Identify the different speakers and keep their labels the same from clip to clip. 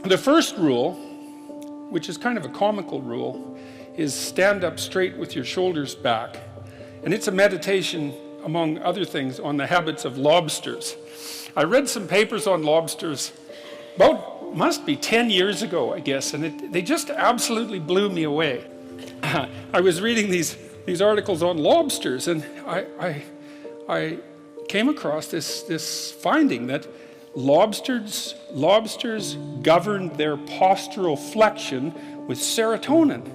Speaker 1: The first rule, which is kind of a comical rule, is stand up straight with your shoulders back. And it's a meditation, among other things, on the habits of lobsters. I read some papers on lobsters must be 10 years ago, I guess, and they just absolutely blew me away. I was reading these articles on lobsters, and I came across this finding that lobsters govern their postural flexion with serotonin.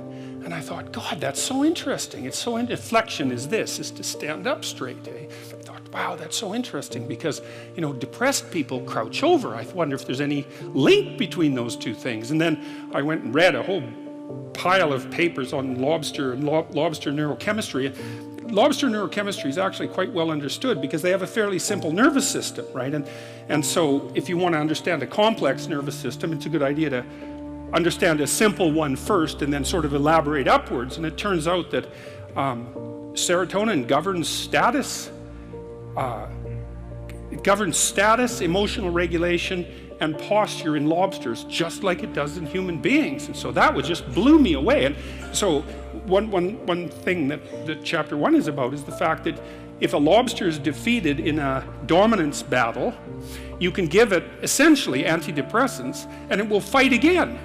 Speaker 1: And I thought, God, that's so interesting. It's so flexion is to stand up straight. I thought, wow, that's so interesting, because depressed people crouch over. I wonder if there's any link between those two things. And then I went and read a whole pile of papers on lobster and lobster neurochemistry. Lobster neurochemistry is actually quite well understood because they have a fairly simple nervous system, right? And so if you want to understand a complex nervous system, it's a good idea to understand a simple one first and then sort of elaborate upwards. And it turns out that serotonin governs status. It governs status, emotional regulation, and posture in lobsters, just like it does in human beings. And so that just blew me away. And so one thing that chapter 1 is about is the fact that if a lobster is defeated in a dominance battle, you can give it essentially antidepressants and it will fight again.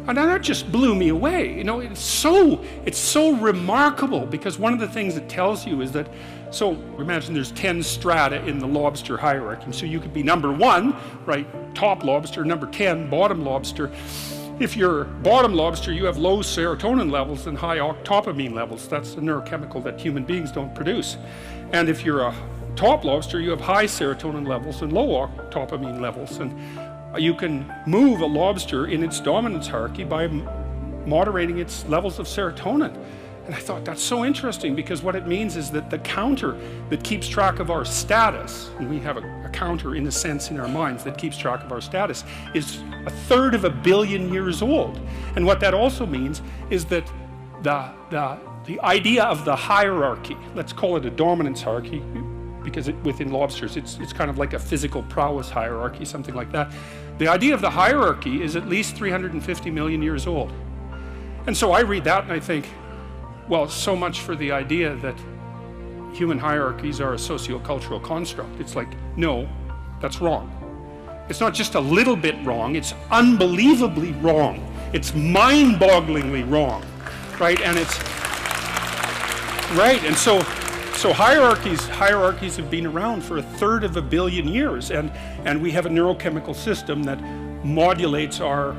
Speaker 1: And that just blew me away. It's so remarkable, because one of the things it tells you is that, so imagine there's 10 strata in the lobster hierarchy. So you could be number 1, right, top lobster, number 10, bottom lobster. If you're bottom lobster, you have low serotonin levels and high octopamine levels. That's a neurochemical that human beings don't produce. And if you're a top lobster, you have high serotonin levels and low octopamine levels. And you can move a lobster in its dominance hierarchy by moderating its levels of serotonin. And I thought that's so interesting, because what it means is that the counter that keeps track of our status, and we have a counter in a sense in our minds that keeps track of our status, is 1/3 of a billion years old. And what that also means is that the idea of the hierarchy, let's call it a dominance hierarchy, because within lobsters it's kind of like a physical prowess hierarchy, something like that. The idea of the hierarchy is at least 350 million years old. And so I read that and I think, well, so much for the idea that human hierarchies are a sociocultural construct. It's like, no, that's wrong. It's not just a little bit wrong, it's unbelievably wrong. It's mind-bogglingly wrong, right? And it's, right, and so hierarchies have been around for 1/3 of a billion years, and we have a neurochemical system that modulates our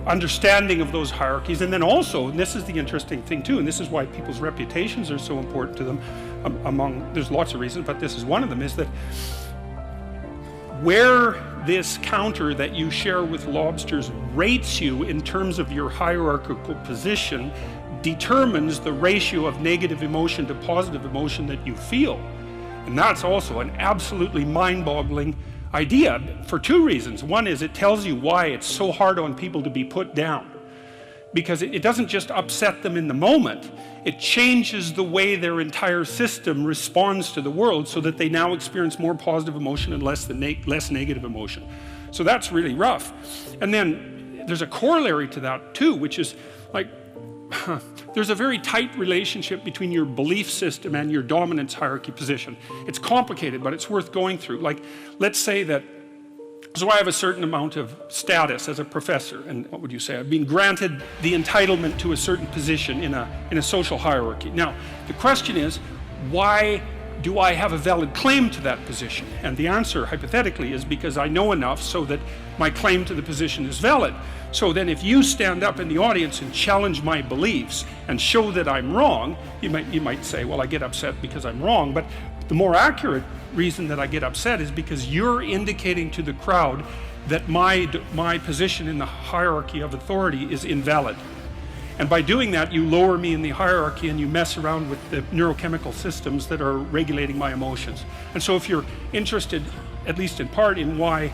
Speaker 1: understanding of those hierarchies. And then also, and this is the interesting thing too, and this is why people's reputations are so important to them, there's lots of reasons, but this is one of them, is that where this counter that you share with lobsters rates you in terms of your hierarchical position determines the ratio of negative emotion to positive emotion that you feel. And that's also an absolutely mind-boggling idea for two reasons. One is it tells you why it's so hard on people to be put down, because it doesn't just upset them in the moment, it changes the way their entire system responds to the world so that they now experience more positive emotion and less negative emotion. So that's really rough. And then there's a corollary to that too, which is like, there's a very tight relationship between your belief system and your dominance hierarchy position. It's complicated, but it's worth going through. Like, let's say that, so I have a certain amount of status as a professor, and what would you say? I've been granted the entitlement to a certain position in a social hierarchy. Now, the question is, why do I have a valid claim to that position? And the answer, hypothetically, is because I know enough so that my claim to the position is valid. So then if you stand up in the audience and challenge my beliefs and show that I'm wrong, you might say, well, I get upset because I'm wrong, but the more accurate reason that I get upset is because you're indicating to the crowd that my position in the hierarchy of authority is invalid. And by doing that, you lower me in the hierarchy and you mess around with the neurochemical systems that are regulating my emotions. And so if you're interested, at least in part, in why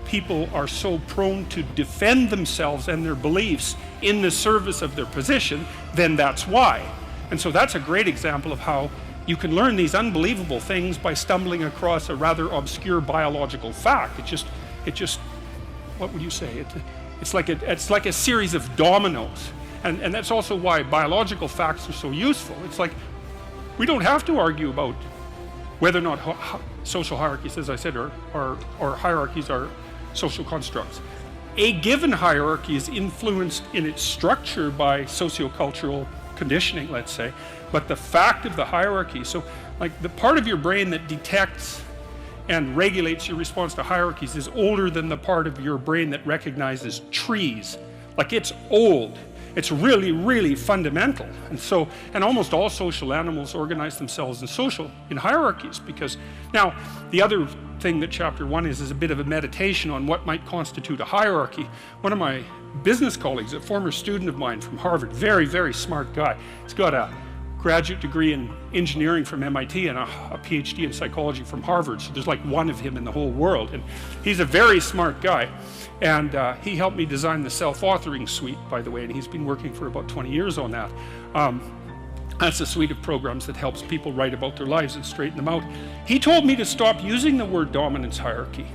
Speaker 1: people are so prone to defend themselves and their beliefs in the service of their position, then that's why. And so that's a great example of how you can learn these unbelievable things by stumbling across a rather obscure biological fact. It just what would you say? It's like a series of dominoes. And that's also why biological facts are so useful. It's like, we don't have to argue about whether or not social hierarchies, as I said, or hierarchies are social constructs. A given hierarchy is influenced in its structure by sociocultural conditioning, let's say, but the fact of the hierarchy, so like the part of your brain that detects and regulates your response to hierarchies is older than the part of your brain that recognizes trees. Like, it's old. It's really, really fundamental. And almost all social animals organize themselves in hierarchies, because now the other thing that chapter 1 is a bit of a meditation on what might constitute a hierarchy. One of my business colleagues, a former student of mine from Harvard, very, very smart guy. He's got a graduate degree in engineering from MIT and a PhD in psychology from Harvard. So there's like one of him in the whole world. And he's a very smart guy. And he helped me design the self-authoring suite, by the way, and he's been working for about 20 years on that. That's a suite of programs that helps people write about their lives and straighten them out. He told me to stop using the word dominance hierarchy.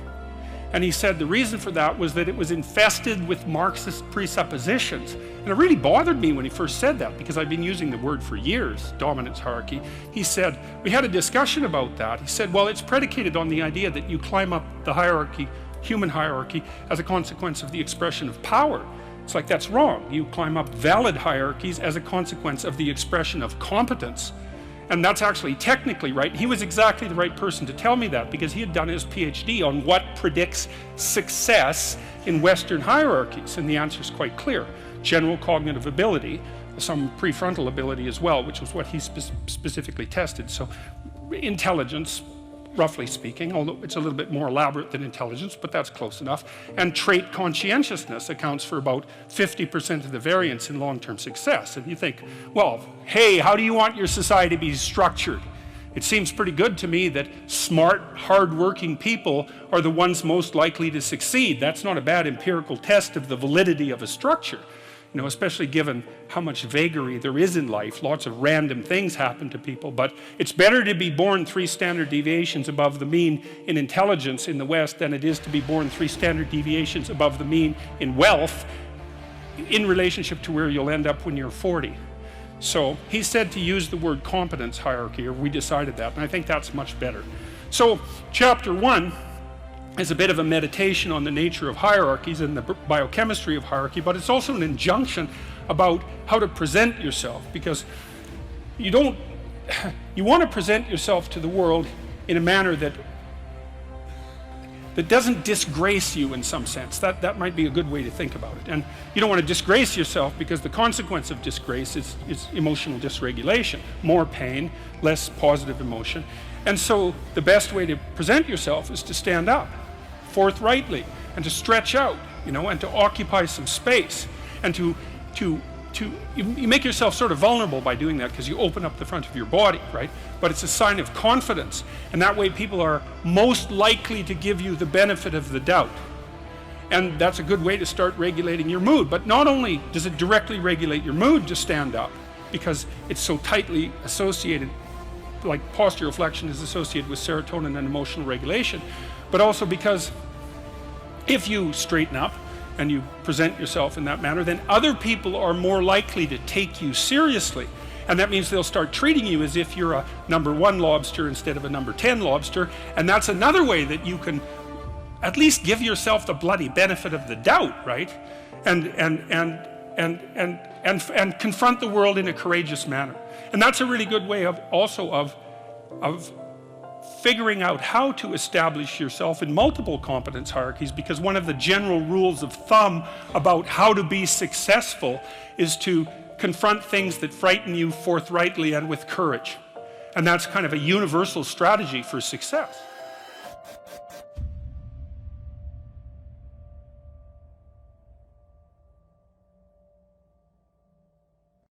Speaker 1: And he said the reason for that was that it was infested with Marxist presuppositions. And it really bothered me when he first said that, because I've been using the word for years, dominance hierarchy. He said, we had a discussion about that. He said, well, it's predicated on the idea that you climb up the hierarchy, human hierarchy, as a consequence of the expression of power. It's like, that's wrong. You climb up valid hierarchies as a consequence of the expression of competence. And that's actually technically right. He was exactly the right person to tell me that, because he had done his PhD on what predicts success in Western hierarchies. And the answer is quite clear. General cognitive ability, some prefrontal ability as well, which was what he specifically tested. So intelligence, roughly speaking, although it's a little bit more elaborate than intelligence, but that's close enough. And trait conscientiousness accounts for about 50% of the variance in long-term success. And you think, well, hey, how do you want your society to be structured? It seems pretty good to me that smart, hard-working people are the ones most likely to succeed. That's not a bad empirical test of the validity of a structure. You know, especially given how much vagary there is in life. Lots of random things happen to people, but it's better to be born 3 standard deviations above the mean in intelligence in the West than it is to be born 3 standard deviations above the mean in wealth in relationship to where you'll end up when you're 40. So he said to use the word competence hierarchy, or we decided that, and I think that's much better. So chapter 1 is a bit of a meditation on the nature of hierarchies and the biochemistry of hierarchy, but it's also an injunction about how to present yourself, because you want to present yourself to the world in a manner that doesn't disgrace you in some sense. That might be a good way to think about it. And you don't want to disgrace yourself, because the consequence of disgrace is emotional dysregulation, more pain, less positive emotion. And so the best way to present yourself is to stand up forthrightly and to stretch out, you know, and to occupy some space, and you make yourself sort of vulnerable by doing that, because you open up the front of your body, right? But it's a sign of confidence, and that way people are most likely to give you the benefit of the doubt. And that's a good way to start regulating your mood. But not only does it directly regulate your mood to stand up, because it's so tightly associated, like posture reflection is associated with serotonin and emotional regulation, but also because if you straighten up and you present yourself in that manner, then other people are more likely to take you seriously. And that means they'll start treating you as if you're a number 1 lobster instead of a number 10 lobster. And that's another way that you can at least give yourself the bloody benefit of the doubt, right? And confront the world in a courageous manner. And that's a really good way of figuring out how to establish yourself in multiple competence hierarchies, because one of the general rules of thumb about how to be successful is to confront things that frighten you forthrightly and with courage. And that's kind of a universal strategy for success.